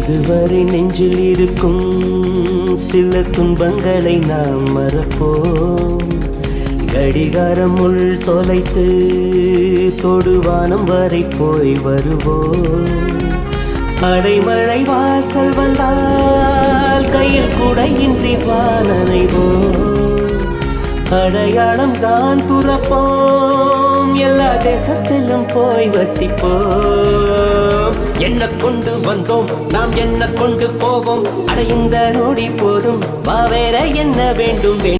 இதுவரை நெஞ்சில் இருக்கும் சில துன்பங்களை நாம் மறப்போம். கடிகாரம் உள் தொலைத்து தொடுவானம் வரை போய் வருவோம். அடைமழை வாசல் வந்தால் கையில் குடையின்றி வானனைவோம். அடையாளம் தான் துறப்போம், எல்லா தேசத்திலும் போய் வசிப்போம். என்ன கொண்டு வந்தோம் நாம் என்ன கொண்டு போவோம், அடைந்த நொடி போதும் வேற என்ன வேண்டும்.